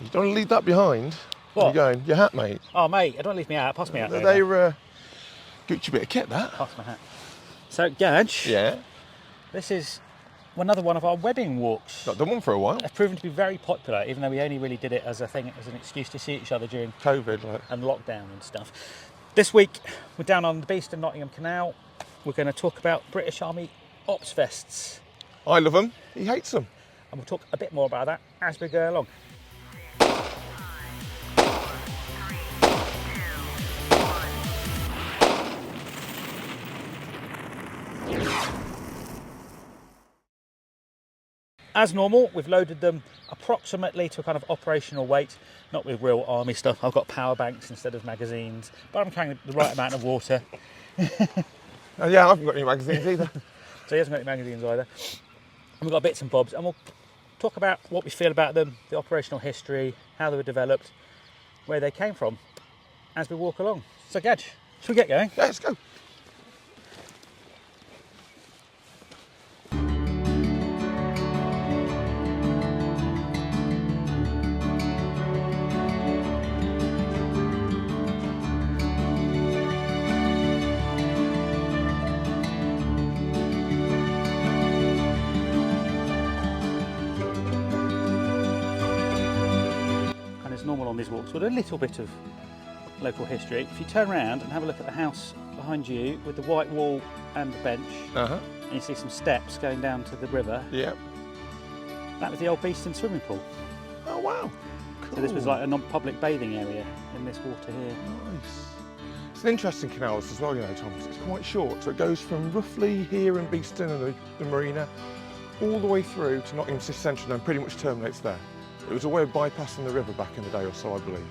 You don't want to leave that behind. What? Where you going? Your hat, mate. Oh, mate, don't leave me out. Pass me out. They're Gucci bit of kit, that. Pass my hat. So, Gadge. Yeah. This is another one of our wedding walks. Not done one for a while. It's proven to be very popular, even though we only really did it as a thing, as an excuse to see each other during COVID, like. and lockdown and stuff. This week, we're down on the Beeston Nottingham Canal. We're going to talk about British Army Ops Fests. I love them. He hates them. And we'll talk a bit more about that as we go along. As normal, we've loaded them approximately to a kind of operational weight, not with real army stuff. I've got power banks instead of magazines, but I'm carrying the right amount of water. Yeah, I haven't got any magazines either. So he hasn't got any magazines either. And we've got bits and bobs, and we'll talk about what we feel about them, the operational history, how they were developed, where they came from, as we walk along. So Gadge, should we get going? Yeah, let's go. Normal on these walks with a little bit of local history. If you turn around and have a look at the house behind you with the white wall and the bench, and you see some steps going down to the river. Yep. That was the old Beeston swimming pool. Oh wow. Cool. So this was like a non-public bathing area in this water here. Nice. It's an interesting canal as well, you know, Tom. It's quite short, so it goes from roughly here in Beeston and the marina all the way through to Nottingham City Centre and then pretty much terminates there. It was a way of bypassing the river back in the day or so, I believe.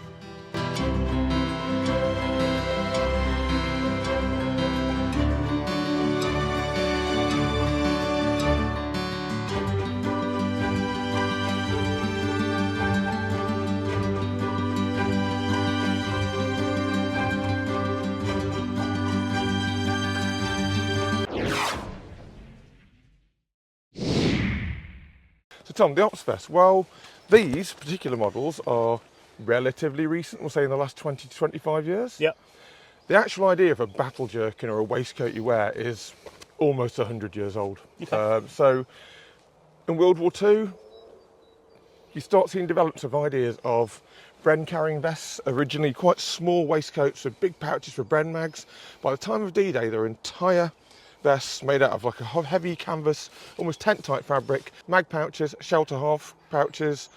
So Tom, the Ops Fest, well, these particular models are relatively recent, we'll say in the last 20 to 25 years. Yep. The actual idea of a battle jerkin or a waistcoat you wear is almost 100 years old. Okay. So in World War II, you start seeing developments of ideas of Bren carrying vests, originally quite small waistcoats with big pouches for Bren mags. By the time of D-Day, they're entire vests made out of like a heavy canvas, almost tent type fabric, mag pouches, shelter half pouches,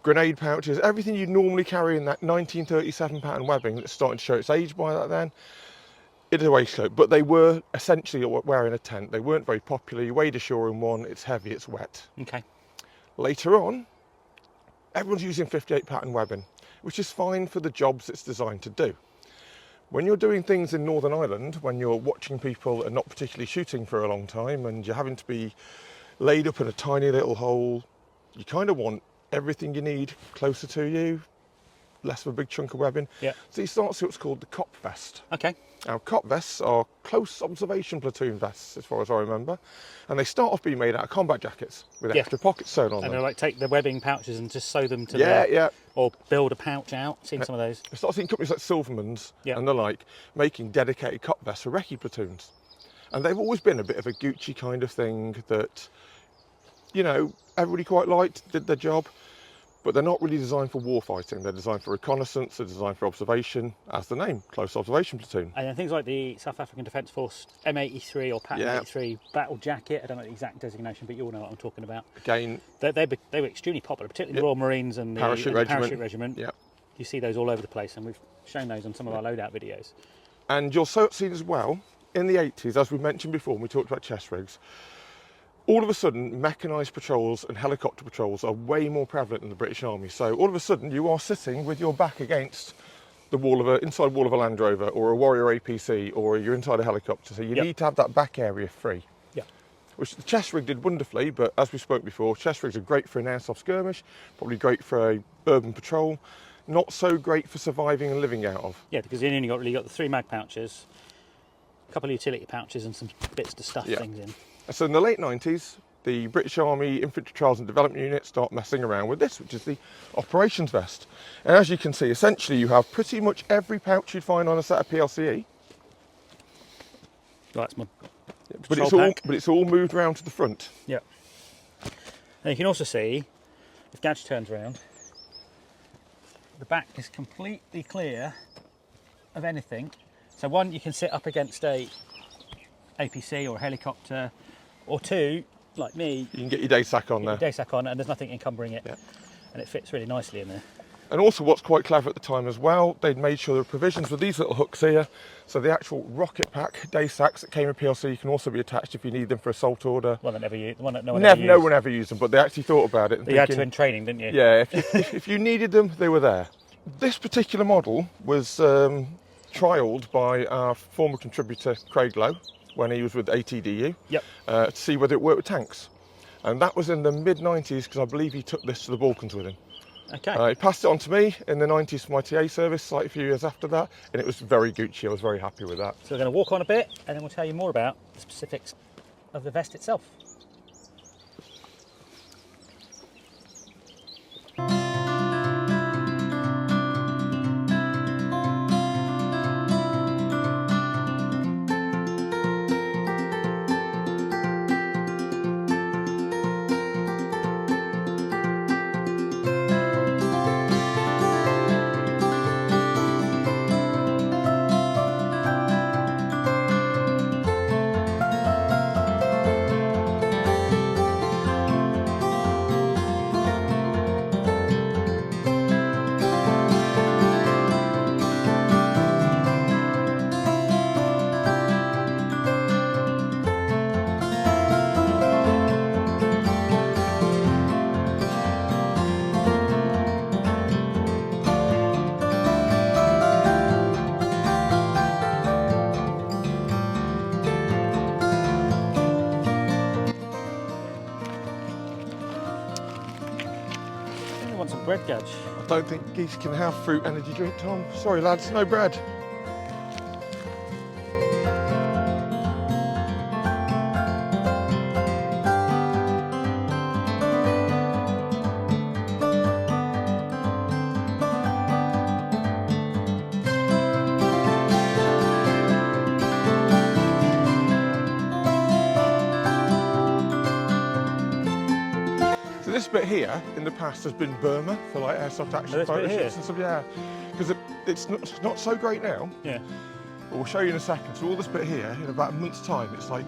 grenade pouches, everything you'd normally carry in that 1937 pattern webbing that's starting to show its age by that then. It is a waistcoat, but they were essentially wearing a tent. They weren't very popular. You wade ashore in one, it's heavy, it's wet. Okay. Later on, everyone's using 58 pattern webbing, which is fine for the jobs it's designed to do. When you're doing things in Northern Ireland, when you're watching people and not particularly shooting for a long time and you're having to be laid up in a tiny little hole, you kind of want everything you need closer to you, less of a big chunk of webbing. Yeah. So you start to see what's called the cop vest. Okay. Now, cop vests are close observation platoon vests, as far as I remember, and they start off being made out of combat jackets with extra pockets sewn on them. And they'll like take the webbing pouches and just sew them to yeah. Or build a pouch out. Seen some of those. I start seeing companies like Silverman's and the like making dedicated cop vests for recce platoons. And they've always been a bit of a Gucci kind of thing that, you know, everybody quite liked, did their job, but they're not really designed for war fighting. They're designed for reconnaissance, they're designed for observation, as the name, close observation platoon. And then things like the South African Defence Force M83 or Pattern 83 battle jacket, I don't know the exact designation, but you all know what I'm talking about. Again, they were extremely popular, particularly the Royal Marines and the Parachute Regiment. Yeah. You see those all over the place, and we've shown those on some of our loadout videos. And you'll see as well, in the 80s, as we mentioned before when we talked about chest rigs, all of a sudden, mechanised patrols and helicopter patrols are way more prevalent in the British Army. So all of a sudden, you are sitting with your back against the inside wall of a Land Rover or a Warrior APC, or you're inside a helicopter. So you need to have that back area free. Yeah. Which the chest rig did wonderfully, but as we spoke before, chest rigs are great for an airsoft skirmish, probably great for a urban patrol, not so great for surviving and living out of. Yeah, because you only got the 3 mag pouches, a couple of utility pouches and some bits to stuff things in. So in the late 90s, the British Army Infantry Trials and Development Unit start messing around with this, which is the operations vest. And as you can see, essentially you have pretty much every pouch you'd find on a set of PLCE. That's my But patrol pack. it's all moved around to the front. Yeah. And you can also see, if Gadge turns around, the back is completely clear of anything. So one, you can sit up against a APC or a helicopter, or two, like me, You can get your day sack on get there. your day sack on, and there's nothing encumbering it, Yeah. and it fits really nicely in there. And also what's quite clever at the time as well, they'd made sure there were provisions with these little hooks here. So the actual rocket pack day sacks that came with PLC can also be attached if you need them for assault order. One that never used, one that no one Never, ever used. no one ever used them, but they actually thought about it. And You had to thinking, in training, didn't you? yeah, if you needed them, they were there. This particular model was trialled by our former contributor Craig Lowe when he was with ATDU Yep. to see whether it worked with tanks. And that was in the mid-90s because I believe he took this to the Balkans with him. Okay. He passed it on to me in the 90s for my TA service, slightly a few years after that, and it was very Gucci. I was very happy with that. So we're going to walk on a bit, and then we'll tell you more about the specifics of the vest itself. Want some bread, Gadge? I don't think geese can have fruit energy drink, Tom. Sorry lads, no bread. This bit here in the past has been Burma for like airsoft action this photo bit here? shoots and stuff, yeah. Because it's not so great now, Yeah. but we'll show you in a second. So all this bit here, in about a month's time, it's like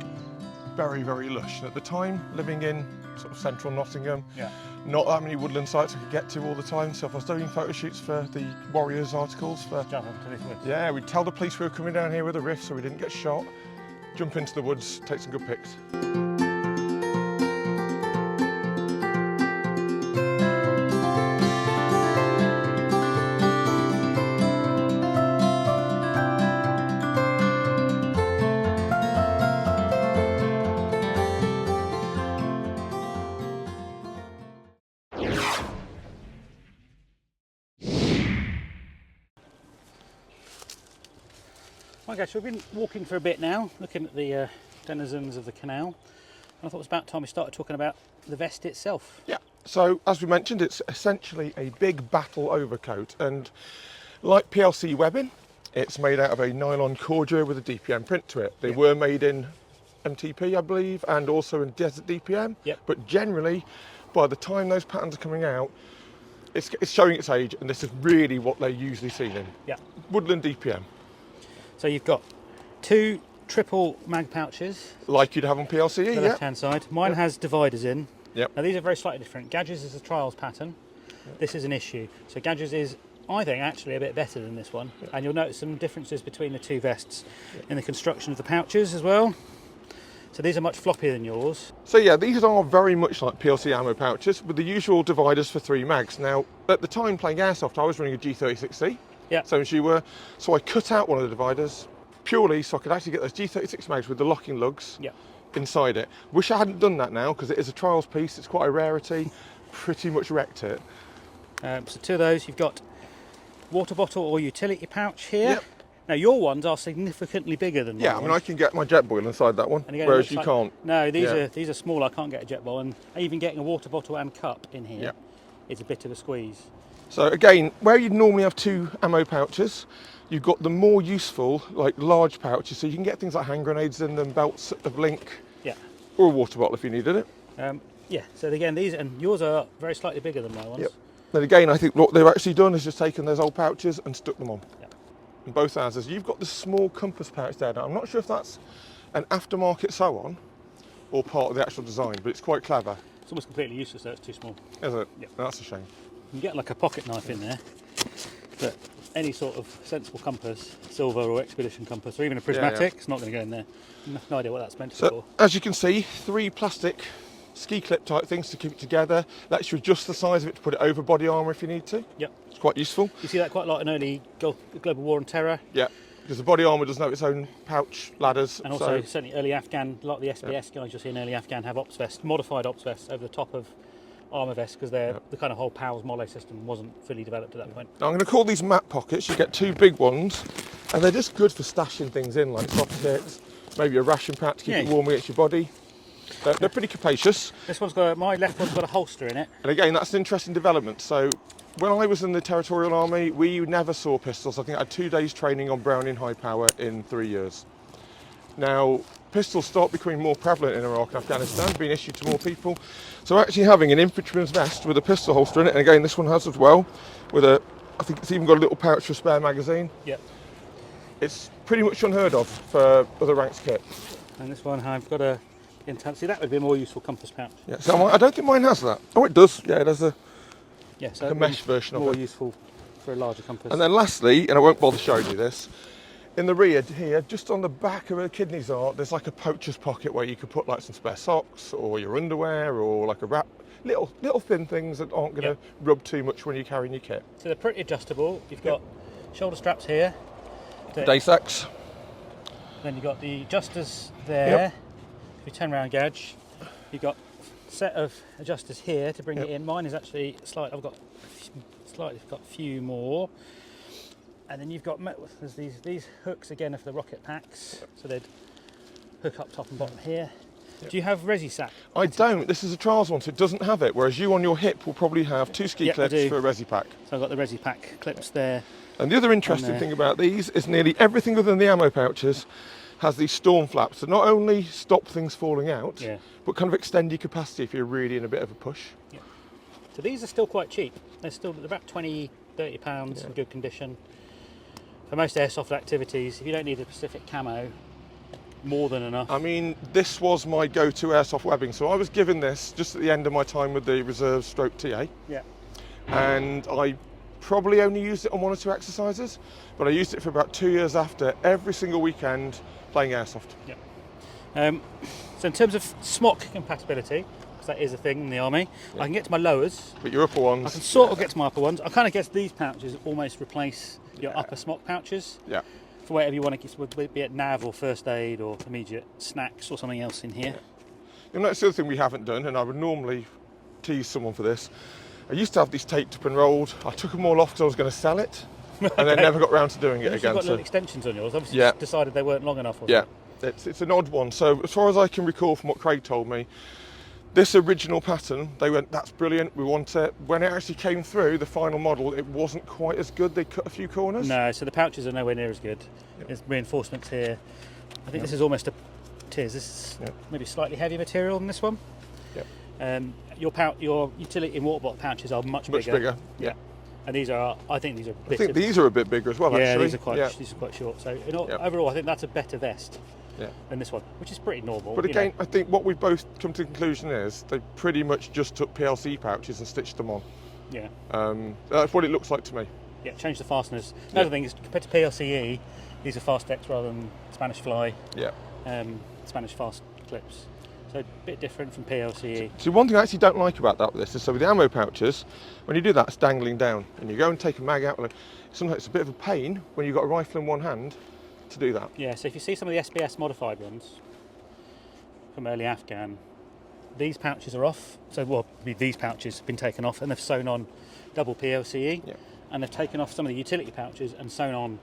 very, very lush. And at the time, living in sort of central Nottingham, Yeah. not that many woodland sites I could get to all the time. So if I was doing photo shoots for the Warriors articles, Jump onto this woods. yeah, we'd tell the police we were coming down here with a riff so we didn't get shot, jump into the woods, take some good pics. Okay, so we've been walking for a bit now, looking at the denizens of the canal. And I thought it was about time we started talking about the vest itself. Yeah, so as we mentioned, it's essentially a big battle overcoat, and like PLC webbing, it's made out of a nylon corduroy with a DPM print to it. They were made in MTP, I believe, and also in Desert DPM, Yep. but generally, by the time those patterns are coming out, it's showing its age, and this is really what they're usually seen in. Yeah. Woodland DPM, So you've got two triple mag pouches, like you'd have on PLCE, the yeah. left-hand side. Mine has dividers in. Yep. Now these are very slightly different. Gadge's is a trials pattern. This is an issue. So Gadge's is, I think, actually a bit better than this one. And you'll notice some differences between the two vests in the construction of the pouches as well. So these are much floppier than yours. So yeah, these are very much like PLC ammo pouches with the usual dividers for 3 mags. Now, at the time playing Airsoft, I was running a G36C. Yeah. Same as you were. So I cut out one of the dividers purely so I could actually get those G36 mags with the locking lugs Yeah. inside it. Wish I hadn't done that now because it is a trials piece. It's quite a rarity. Pretty much wrecked it. So two of those. You've got water bottle or utility pouch here. Yep. Now your ones are significantly bigger than Yeah, my I mean, ones. I can get my jet boil inside that one, And again, it whereas looks you like- can't. No, Yeah. these are small. I can't get a jet bowl, and even getting a water bottle and cup in here Yeah. is a bit of a squeeze. So again, where you'd normally have 2 ammo pouches, you've got the more useful, like large pouches, so you can get things like hand grenades in them, belts of link, Yeah. or a water bottle if you needed it. Yeah. So again, these and yours are very slightly bigger than my ones. Yep. Then again, I think what they've actually done is just taken those old pouches and stuck them on. Yep. And both houses, you've got the small compass pouch there. Now, I'm not sure if that's an aftermarket sew-on or part of the actual design, but it's quite clever, It's almost completely useless. So it's too small. isn't it? Yep. That's a shame. You can get like a pocket knife in there, but any sort of sensible compass, silver or expedition compass, or even a prismatic, it's not going to go in there. No idea what that's meant So, for. as you can see, 3 plastic ski clip type things to keep it together. Lets you adjust the size of it to put it over body armour if you need to. Yep. It's quite useful. You see that quite a lot in early Global War and Terror, Yeah, because the body armour doesn't have its own pouch ladders. and also certainly early Afghan. A lot of the SBS guys you'll see in early Afghan have ops vests, modified ops vests over the top of armour vests because the kind of whole PALS mole system wasn't fully developed at that point. Now I'm going to call these map pockets. You get 2 big ones, and they're just good for stashing things in, like soft hits, maybe a ration pack to keep it warm against your body. They're pretty capacious. This one's got my left one's got a holster in it. And again, that's an interesting development. So when I was in the Territorial Army, we never saw pistols. I think I had 2 days training on Browning high power in 3 years. Now, pistols start becoming more prevalent in Iraq and Afghanistan, being issued to more people. So actually having an infantryman's vest with a pistol holster in it, and again this one has as well, with I think it's even got a little pouch for a spare magazine. Yep. It's pretty much unheard of for other ranks kit. And this one I've got a intense. See, that would be a more useful compass pouch. Yeah, so I don't think mine has that. Oh, it does. Yeah, it has a So mesh version of more it. useful for a larger compass. And then lastly, and I won't bother showing you this, in the rear here, just on the back of where the kidneys are, there's like a poacher's pocket where you could put like some spare socks or your underwear or like a wrap, little thin things that aren't going to rub too much when you're carrying your kit. So they're pretty adjustable. You've got shoulder straps here. Day sacks. Then you've got the adjusters there. If you turn around, Gadge, you've got a set of adjusters here to bring it in. Mine is actually slight. I've got a few more. And then you've got there's these hooks again are for the rocket packs, so they'd hook up top and bottom here. Do you have resi sack? I don't. This is a trials one, so it doesn't have it. Whereas you on your hip will probably have 2 ski clips for a resi pack. So I've got the resi pack clips there. And the other interesting thing about these is nearly everything within the ammo pouches has these storm flaps that not only stop things falling out, but kind of extend your capacity if you're really in a bit of a push. Yeah. So these are still quite cheap. They're about £20-30 in good condition. For most airsoft activities, if you don't need a specific camo, more than enough. I mean, this was my go-to airsoft webbing, so I was given this just at the end of my time with the reserve stroke TA. Yeah. And I probably only used it on 1 or 2 exercises, but I used it for about 2 years after, every single weekend playing airsoft. Yeah. So in terms of smock compatibility, because that is a thing in the army, I can get to my lowers. But your upper ones... I can sort of get to my upper ones. I kind of guess these pouches almost replace your upper smock pouches. Yeah. For whatever you want to, be it nav or first aid or immediate snacks or something else in here. And that's the other thing we haven't done, and I would normally tease someone for this. I used to have these taped up and rolled. I took them all off because I was going to sell it, and then never got round to doing it again. You've got little extensions on yours. Obviously, just decided they weren't long enough. Or it's an odd one. So as far as I can recall from what Craig told me, this original pattern, they went, that's brilliant, we want it. When it actually came through, the final model, it wasn't quite as good. They cut a few corners. No, so the pouches are nowhere near as good. There's reinforcements here. I think this is almost this is maybe slightly heavier material than this one. Your utility and water bottle pouches are much bigger. Yeah. And these are, I think these are. I think these are a bit bigger as well. Yeah, actually. these are quite short. So overall, I think that's a better vest than this one, which is pretty normal. But again, I think what we've both come to the conclusion is they pretty much just took PLC pouches and stitched them on. Yeah. That's what it looks like to me. Yeah, change the fasteners. Another thing is compared to PLCE, these are fast X rather than Spanish fly. Yeah. Spanish fast clips. So a bit different from PLCE. So one thing I actually don't like about that with this is, so with the ammo pouches, when you do that, it's dangling down, and you go and take a mag out. Sometimes it's a bit of a pain when you've got a rifle in one hand to do that. Yeah. So if you see some of the SBS modified ones from early Afghan, these pouches are off. So these pouches have been taken off, and they've sewn on double PLCE. Yeah. And they've taken off some of the utility pouches and sewn on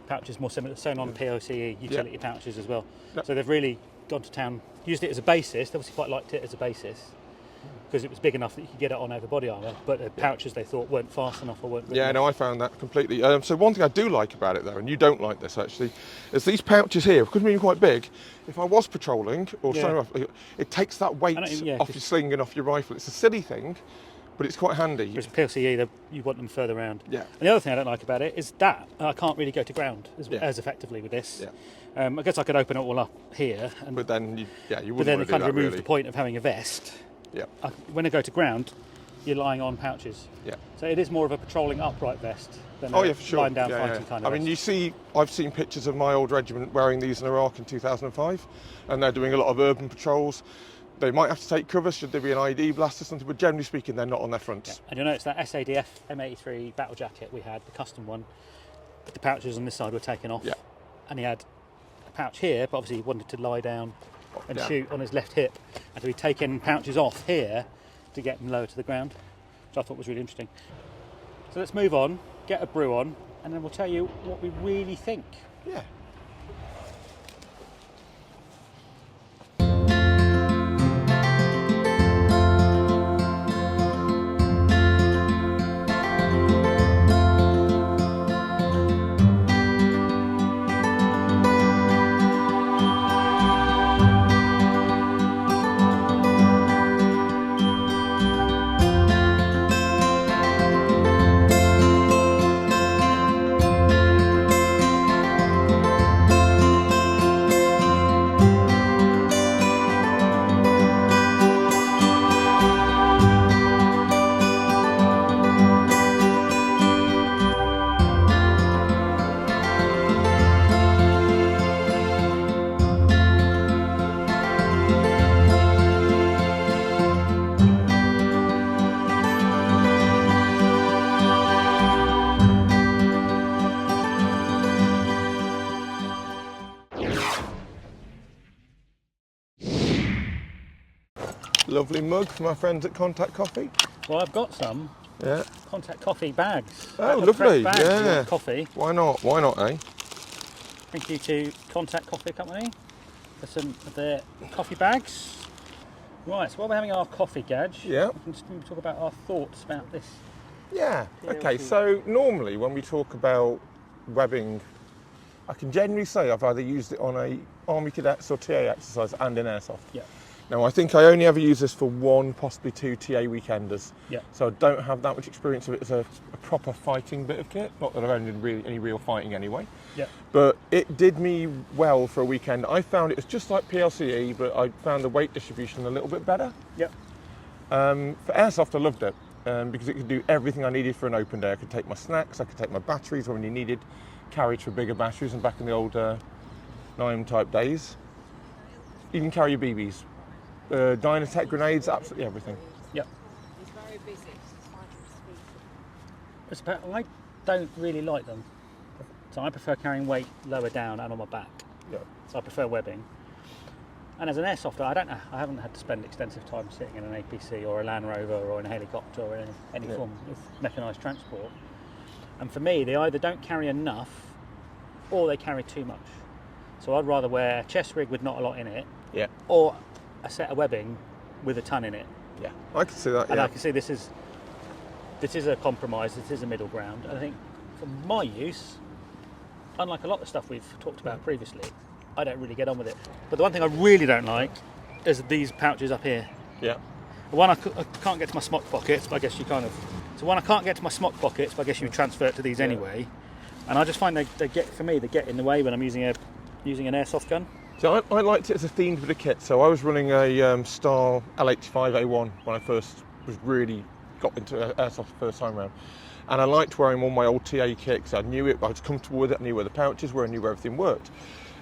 pouches more similar, sewn on POCE utility pouches as well. Yep. So they've really gone to town, used it as a basis. They obviously quite liked it as a basis because it was big enough that you could get it on over body armour, but the pouches they thought weren't fast enough or weren't good Yeah, enough. no, I found that completely. So one thing I do like about it though, and you don't like this actually, is these pouches here, because they're quite big, if I was patrolling or something off, it takes that weight off your sling and off your rifle. It's a silly thing, but it's quite handy. Whereas PLCE, you want them further around. Yeah. And the other thing I don't like about it is that I can't really go to ground as effectively with this. Yeah. I guess I could open it all up here. But then, you wouldn't but then want it to do kind that of removes really. the point of having a vest. Yeah. When I go to ground, you're lying on pouches. Yeah. So it is more of a patrolling upright vest than for sure. lying down fighting kind of I mean, vest. I've seen pictures of my old regiment wearing these in Iraq in 2005, and they're doing a lot of urban patrols. They might have to take cover should there be an ID blast or something, but generally speaking, they're not on their fronts. Yeah. And you'll notice that SADF M83 battle jacket we had, the custom one, the pouches on this side were taken off. Yeah. And he had a pouch here, but obviously he wanted to lie down and shoot on his left hip. And so he'd taken pouches off here to get him lower to the ground, which I thought was really interesting. So let's move on, get a brew on, and then we'll tell you what we really think. Yeah. Lovely mug from our friends at Contact Coffee. Well, I've got some Contact Coffee bags. Oh, lovely. Bags Yeah. of coffee. Why not? Why not, eh? Thank you to Contact Coffee Company for some of their coffee bags. Right, so while we're having our coffee, Gadge, Yeah. we can just talk about our thoughts about this. Yeah. Okay, PLC. so normally when we talk about webbing, I can generally say I've either used it on a Army Cadets or TA exercise and in Airsoft. Yeah. Now, I think I only ever use this for one, possibly two TA weekenders. Yeah. So I don't have that much experience of it as a proper fighting bit of kit. Not that I've only done any real fighting anyway. Yeah. But it did me well for a weekend. I found it was just like PLCE, but I found the weight distribution a little bit better. Yeah. For Airsoft, I loved it because it could do everything I needed for an open day. I could take my snacks, I could take my batteries when you needed carriage for bigger batteries, and back in the old Nottingham type days. You can carry your BBs. Dynatech grenades, absolutely everything. Yeah. It's about, I don't really like them. So I prefer carrying weight lower down and on my back. Yeah. So I prefer webbing. And as an airsofter, I haven't had to spend extensive time sitting in an APC or a Land Rover or in a helicopter or in any form of mechanised transport. And for me, they either don't carry enough or they carry too much. So I'd rather wear a chest rig with not a lot in it, Yeah. or a set of webbing with a ton in it. Yeah. I can see that. And Yeah. I can see this is a compromise. This is a middle ground. And I think for my use, unlike a lot of stuff we've talked about previously, I don't really get on with it. But the one thing I really don't like is these pouches up here. Yeah. The one I can't get to my smock pockets, but I guess you kind of. So one I can't get to my smock pockets, but I guess you transfer it to these anyway. And I just find they get, for me, they get in the way when I'm using an airsoft gun. So I liked it as a themed bit of kit. So I was running a Star L85A1 when I first got into Airsoft the first time around. And I liked wearing all my old TA kit because I knew it, I was comfortable with it, I knew where the pouches were, I knew where everything worked.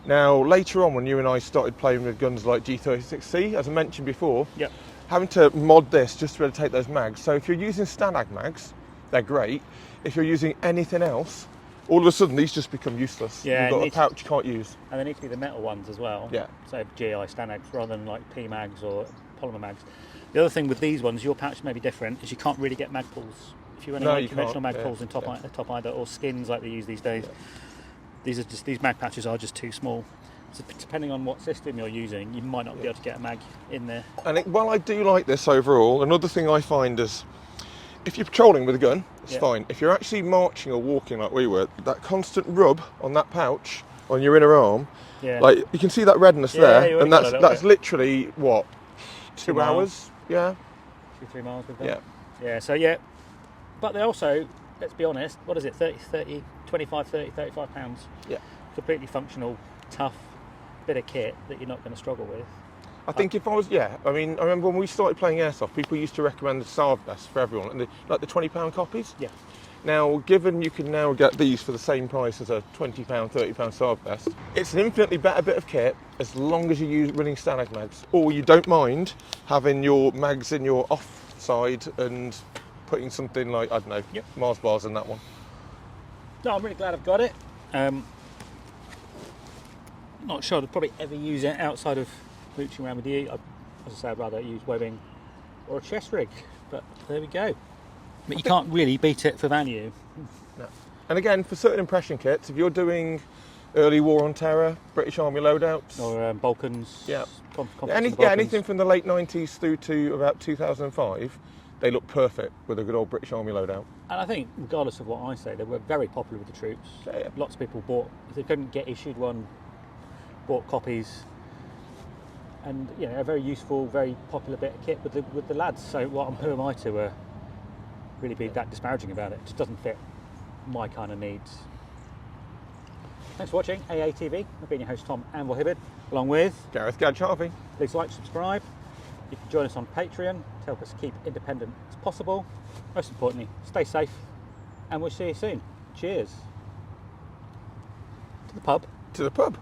Now, later on when you and I started playing with guns like G36C, as I mentioned before, having to mod this just to be able to take those mags. So if you're using Stanag mags, they're great. If you're using anything else, all of a sudden these just become useless. Yeah, You've got a pouch you can't use. And they need to be the metal ones as well. Yeah. So GI Stanags rather than like P mags or polymer mags. The other thing with these ones, your pouch may be different, is you can't really get mag pulls. If you're running conventional mag pulls in top either, or skins like they use these days, these mag patches are just too small. So depending on what system you're using, you might not be able to get a mag in there. And while I do like this overall, another thing I find is, if you're patrolling with a gun, it's fine. If you're actually marching or walking like we were, that constant rub on that pouch on your inner arm, like you can see that redness there, and that's literally what, 2 hours? Yeah, 2-3 miles with them. Yeah. So but they also, let's be honest, what is it? 25, 30, 35 pounds. Yeah. Completely functional, tough bit of kit that you're not going to struggle with. I think if I was, I mean, I remember when we started playing Airsoft, people used to recommend the Saab vests for everyone, and like the £20 copies. Yeah. Now, given you can now get these for the same price as a £20, £30 Saab vest, it's an infinitely better bit of kit as long as you use running Stalag mags, or you don't mind having your mags in your off side and putting something like, I don't know, Mars bars in that one. No, I'm really glad I've got it. Not sure I'd probably ever use it outside of mooching around with you. As I say, I'd rather use webbing or a chest rig, but there we go. But you can't really beat it for value. No. And again, for certain impression kits, if you're doing early War on Terror, British Army loadouts, or Balkans, anything from the late 90s through to about 2005, they look perfect with a good old British Army loadout. And I think, regardless of what I say, they were very popular with the troops. Lots of people bought, if they couldn't get issued one, bought copies, and a very useful, very popular bit of kit with the lads. So who am I to really be that disparaging about it? It just doesn't fit my kind of needs. Thanks for watching AATV. I've been your host Tom Anvil Hibberd, along with Gareth Gadge Harvey. Please like, subscribe. You can join us on Patreon to help us keep independent as possible. Most importantly, stay safe, and we'll see you soon. Cheers. To the pub. To the pub.